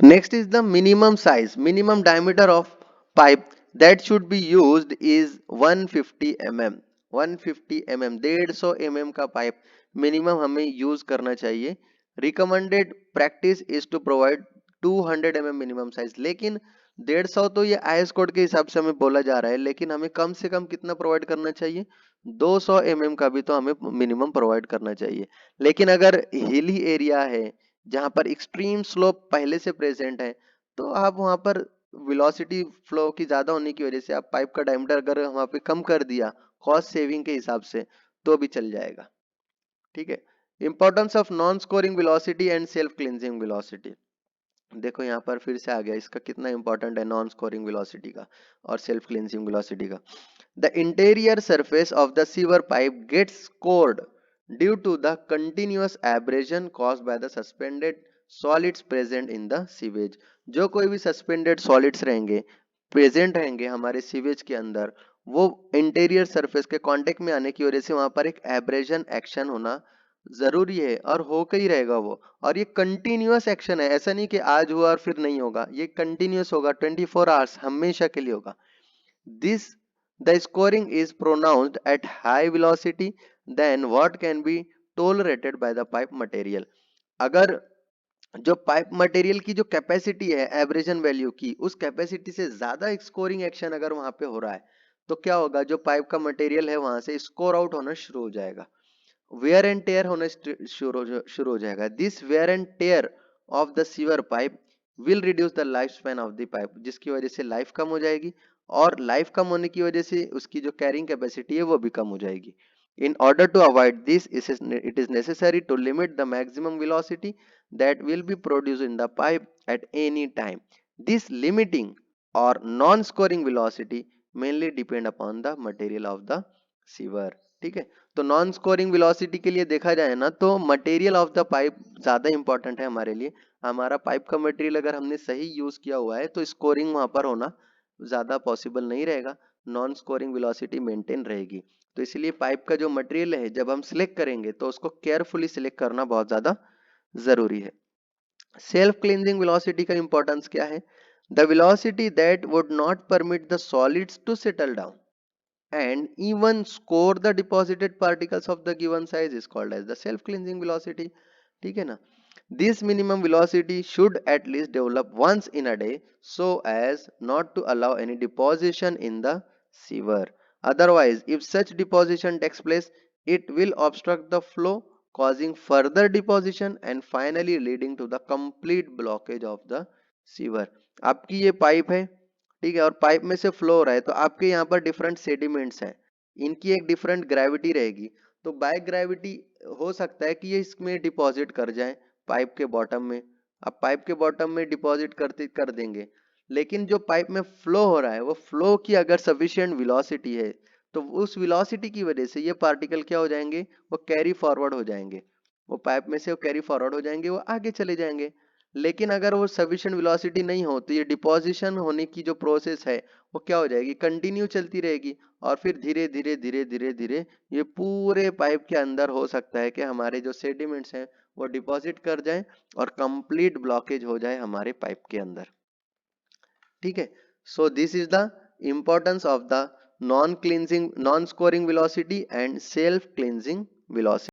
Next is the minimum size. Minimum diameter of pipe that should be used is 150 mm. 150 mm 150 mm का pipe minimum हमें use करना चाहिए. Recommended practice is to provide 200 mm minimum size. लेकिन 150 तो ये IS code के हिसाब से हमें बोला जा रहा है, लेकिन हमें कम से कम कितना प्रोवाइड करना चाहिए? 200 mm का भी तो हमें मिनिमम प्रोवाइड करना चाहिए. लेकिन अगर हिली एरिया है जहां पर एक्सट्रीम स्लोप पहले से प्रेजेंट है, तो आप वहां पर वेलोसिटी फ्लो की ज्यादा होने की वजह से आप पाइप का डायमीटर अगर वहां पे कम कर दिया कॉस्ट सेविंग के हिसाब से, तो भी चल जाएगा. ठीक है. Importance of non scoring velocity and self cleansing velocity. देखो यहाँ पर फिर से आ गया इसका कितना इंपॉर्टेंट है नॉन स्कोरिंग वेलोसिटी का और सेल्फ क्लींजिंग वेलोसिटी का. The interior surface of the sewer pipe gets scoured due to the continuous abrasion caused by the suspended solids present in the sewage. जो कोई भी suspended solids रहेंगे present रहेंगे हमारे sewage के अंदर, वो इंटीरियर सरफेस के कांटेक्ट में आने की वजह से वहां पर एक एब्रेजन एक्शन होना जरूरी है और होकर ही रहेगा वो. और ये कंटिन्यूअस एक्शन है, ऐसा नहीं कि आज हुआ और फिर नहीं होगा, ये कंटिन्यूअस होगा, 24 आवर्स हमेशा के लिए होगा. This the scoring is pronounced at high velocity then what can be tolerated by the pipe material. अगर जो पाइप मटेरियल की जो कैपेसिटी है एब्रेजन वैल्यू की, उस कैपेसिटी से ज्यादा स्कोरिंग एक्शन अगर वहां पे हो रहा है, तो क्या होगा? जो पाइप का मटेरियल है वहां से स्कोर आउट होना शुरू हो जाएगा, वेयर एंड टेयर होना शुरू हो जाएगा. This wear and tear of the sewer pipe will reduce the life span of the pipe, जिसकी वजह से लाइफ कम हो जाएगी, और लाइफ कम होने की वजह से उसकी जो कैरिंग कैपेसिटी है वो भी कम हो जाएगी. In order to avoid this, it is necessary to limit the maximum velocity that will be produced in the pipe at any time. This limiting or non-scoring velocity mainly depend upon the material of the sewer. ठीक है. तो non scoring velocity के लिए देखा जाए ना, तो material of the pipe ज्यादा इंपॉर्टेंट है हमारे लिए. हमारा पाइप का मटेरियल अगर हमने सही यूज किया हुआ है तो स्कोरिंग वहां पर होना ज्यादा पॉसिबल नहीं रहेगा, नॉन स्कोरिंग वेलोसिटी मेंटेन रहेगी. तो इसलिए पाइप का जो मटेरियल है जब हम सिलेक्ट करेंगे तो उसको केयरफुली सिलेक्ट करना बहुत ज्यादा जरूरी है. सेल्फ क्लींजिंग वेलोसिटी का इंपॉर्टेंस क्या है? The velocity that would not permit the solids to settle down and even score the deposited particles of the given size is called as the self cleansing velocity. ठीक है ना. This minimum velocity should at least develop once in a day so as not to allow any deposition in the sewer. Otherwise, if such deposition takes place, it will obstruct the flow, causing further deposition and finally leading to the complete blockage of the sewer. आपकी ये pipe है, ठीक है, और pipe में से flow हो रहा है, तो आपके यहाँ पर डिफरेंट सेडिमेंट्स हैं, इनकी एक डिफरेंट ग्रेविटी रहेगी. तो बाय ग्रेविटी हो सकता है कि ये इसमें डिपॉजिट कर जाए पाइप के बॉटम में. अब पाइप के बॉटम में डिपॉजिट करते कर देंगे, लेकिन जो पाइप में फ्लो हो रहा है वो फ्लो की अगर सफिशिएंट वेलोसिटी है, तो उस वेलोसिटी की वजह से ये पार्टिकल क्या हो जाएंगे? वो कैरी फॉरवर्ड हो जाएंगे, वो पाइप में से वो कैरी फॉरवर्ड हो जाएंगे, वो आगे चले जाएंगे. लेकिन अगर वो सफिशिएंट वेलोसिटी नहीं हो, तो ये डिपोजिशन होने की जो प्रोसेस है वो क्या हो जाएगी? कंटिन्यू चलती रहेगी, और फिर धीरे धीरे धीरे धीरे धीरे ये पूरे पाइप के अंदर हो सकता है कि हमारे जो सेडिमेंट्स हैं वो डिपॉजिट कर जाएं और कंप्लीट ब्लॉकेज हो जाए हमारे पाइप के अंदर. ठीक है. So this is the importance of the non scoring velocity and self cleansing velocity.